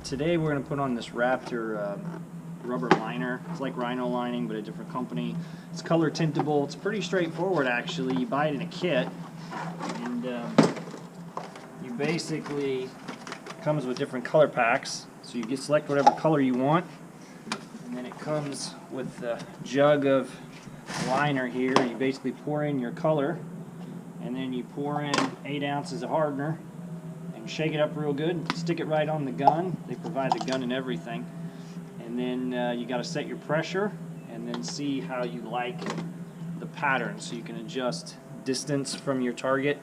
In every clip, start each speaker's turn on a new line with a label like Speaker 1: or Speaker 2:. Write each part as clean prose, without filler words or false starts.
Speaker 1: Today we're going to put on this Raptor rubber liner. It's like Rhino lining, but a different company. It's color tintable. It's pretty straightforward actually. You buy it in a kit, and you basically comes with different color packs. So you select whatever color you want, and then it comes with a jug of liner here. You basically pour in your color, and then you pour in 8 ounces of hardener and shake it up real good. Stick it right on the gun. They provide the gun and everything. And then you got to set your pressure and then see how you like the pattern. So you can adjust distance from your target,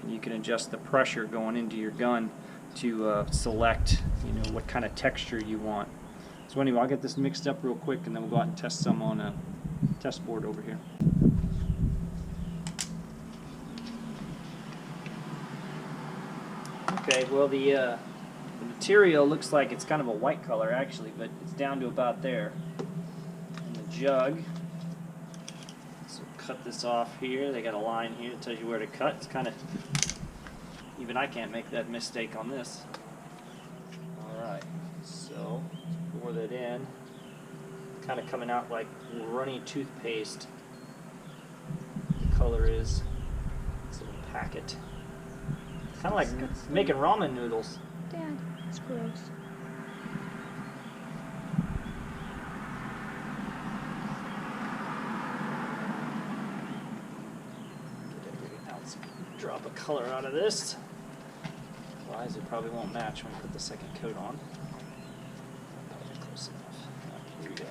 Speaker 1: and you can adjust the pressure going into your gun to select, what kind of texture you want. So anyway, I'll get this mixed up real quick, and then we'll go out and test some on a test board over here. Okay, well the material looks like it's kind of a white color actually, but it's down to about there. And the jug, so cut this off here. They got a line here that tells you where to cut. It's kind of, even I can't make that mistake on this. Alright, so pour that in. Kind of coming out like runny toothpaste. The color is, it's a little packet. Kind of like making ramen noodles.
Speaker 2: Dad, it's gross.
Speaker 1: Get every ounce drop of color out of this. Otherwise it probably won't match when we put the second coat on. Probably close enough. Here we go.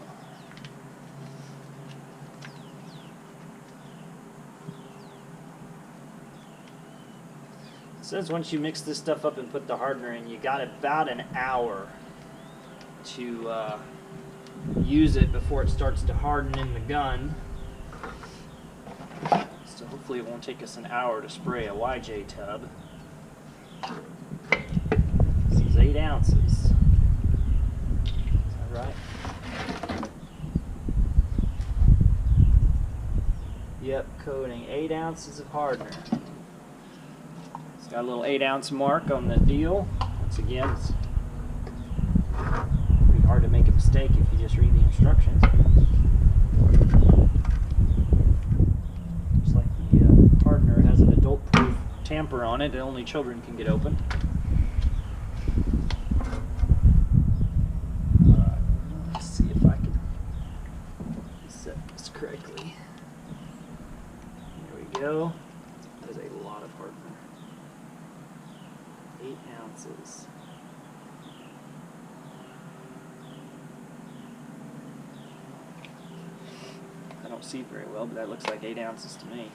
Speaker 1: It says once you mix this stuff up and put the hardener in, you got about an hour to use it before it starts to harden in the gun. So hopefully it won't take us an hour to spray a YJ tub. This is 8 ounces. Is that right? Yep, coating 8 ounces of hardener. Got a little 8-ounce mark on the deal. Once again, it's pretty hard to make a mistake if you just read the instructions. Looks like the hardener has an adult-proof tamper on it that only children can get open. Alright, let's see if I can set this correctly. There we go. That is a lot of hardener. 8 ounces. I don't see very well, but that looks like 8 ounces to me.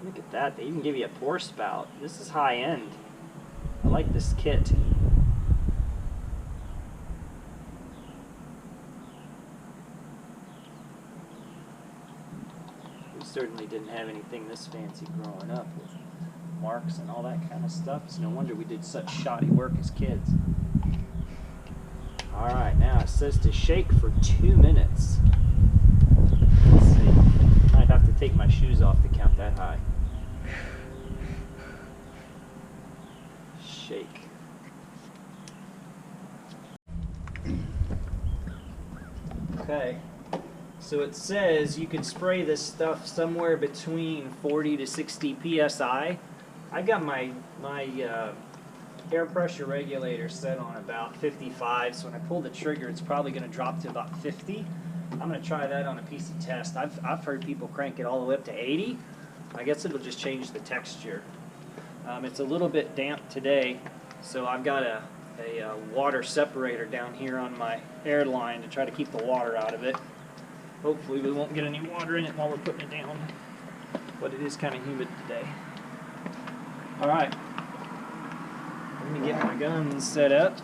Speaker 1: Look at that, they even give you a pour spout. This is high end. I like this kit. Certainly didn't have anything this fancy growing up with marks and all that kind of stuff. It's no wonder we did such shoddy work as kids. Alright, now it says to shake for 2 minutes. Let's see. Might have to take my shoes off to count that high. Shake. Okay. So it says you can spray this stuff somewhere between 40 to 60 psi. I got my air pressure regulator set on about 55, so when I pull the trigger it's probably going to drop to about 50. I'm going to try that on a PC test. I've heard people crank it all the way up to 80. I guess it'll just change the texture. It's a little bit damp today, so I've got a water separator down here on my air line to try to keep the water out of it. Hopefully we won't get any water in it while we're putting it down, but it is kind of humid today. Alright, let me get my guns set up,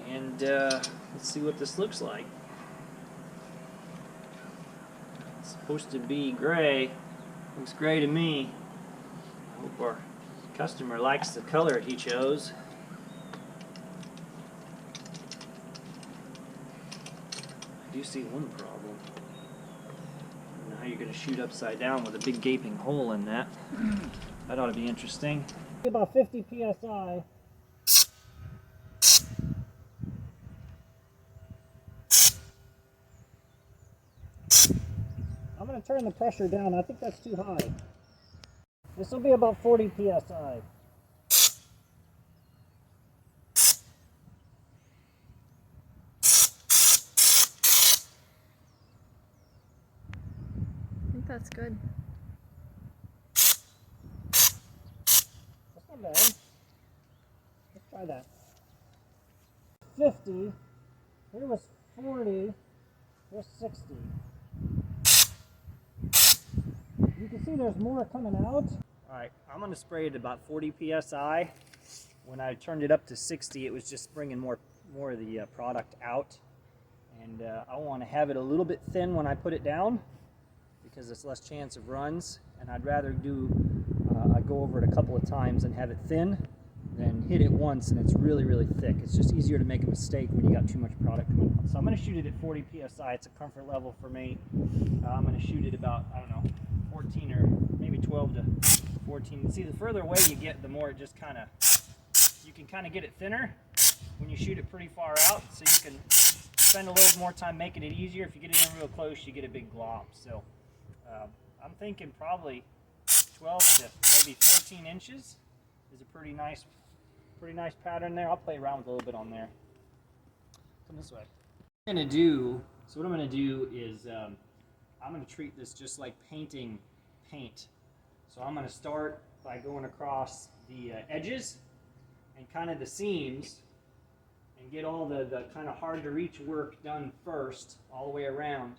Speaker 1: and let's see what this looks like. It's supposed to be gray. Looks gray to me. I hope our customer likes the color he chose. I do see one problem. how you're going to shoot upside down with a big gaping hole in that. That ought to be interesting. About 50 psi. I'm going to turn the pressure down. I think that's too high. This will be about 40 psi.
Speaker 2: I think that's good.
Speaker 1: That's not bad. Let's try that. 50. Here was 40. Here's 60. You can see there's more coming out. Alright, I'm going to spray it about 40 psi. When I turned it up to 60, it was just bringing more of the product out. And I want to have it a little bit thin when I put it down, because it's less chance of runs. And I'd rather I go over it a couple of times and have it thin than hit it once and it's really, really thick. It's just easier to make a mistake when you got too much product coming out. So I'm going to shoot it at 40 psi. It's a comfort level for me. I'm going to shoot it about, I don't know, 14 or maybe 12 to 14. See, the further away you get, the more it just kind of, you can kind of get it thinner when you shoot it pretty far out. So you can spend a little more time making it easier. If you get it in real close, you get a big glob. So I'm thinking probably 12 to maybe 14 inches is a pretty nice pattern there. I'll play around with a little bit on there. Come this way. What I'm gonna do is I'm gonna treat this just like painting paint. So I'm gonna start by going across the edges and kind of the seams and get all the kind of hard to reach work done first, all the way around.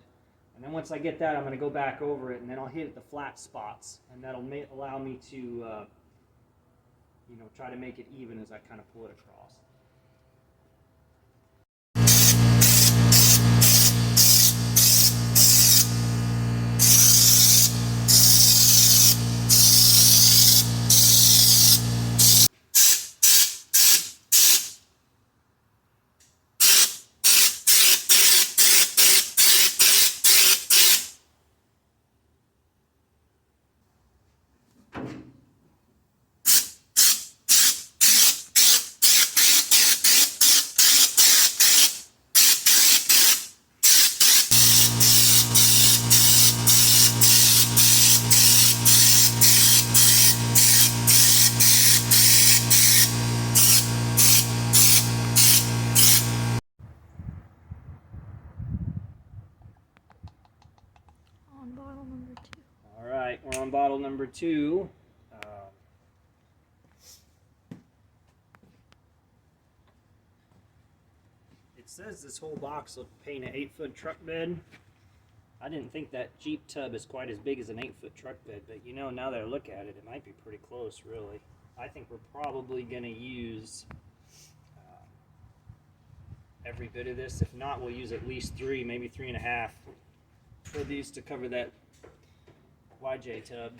Speaker 1: And then once I get that, I'm going to go back over it, and then I'll hit the flat spots, and that'll allow me to, try to make it even as I kind of pull it across. We're on bottle number 2. It says this whole box will paint an 8-foot truck bed. I didn't think that Jeep tub is quite as big as an 8-foot truck bed, but now that I look at it, it might be pretty close, really. I think we're probably going to use every bit of this. If not, we'll use at least 3, maybe 3.5 for these to cover that YJ tub.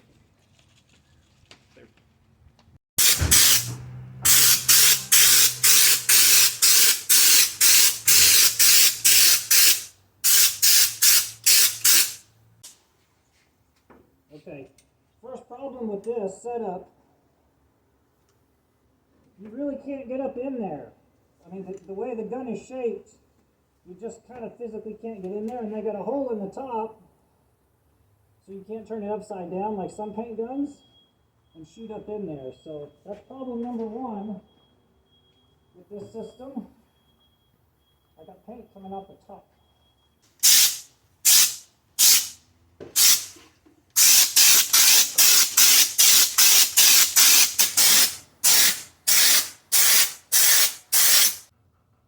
Speaker 1: Okay, first problem with this setup, you really can't get up in there. I mean, the way the gun is shaped, you just kind of physically can't get in there, and they got a hole in the top, so you can't turn it upside down like some paint guns and shoot up in there. So that's problem number 1 with this system. I got paint coming out the top.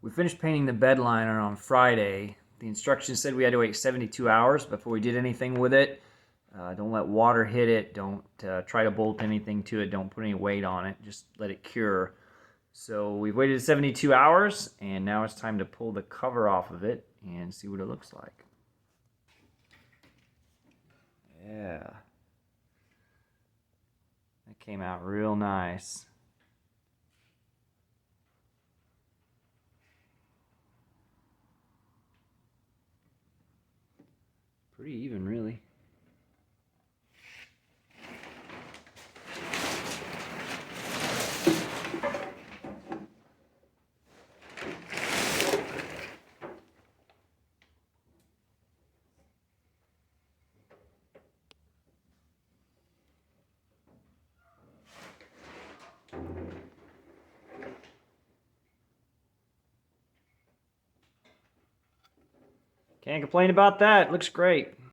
Speaker 1: We finished painting the bed liner on Friday. The instructions said we had to wait 72 hours before we did anything with it. Don't let water hit it. Don't try to bolt anything to it. Don't put any weight on it. Just let it cure. So we've waited 72 hours, and now it's time to pull the cover off of it and see what it looks like. Yeah. That came out real nice. Pretty even, really. Can't complain about that. Looks great.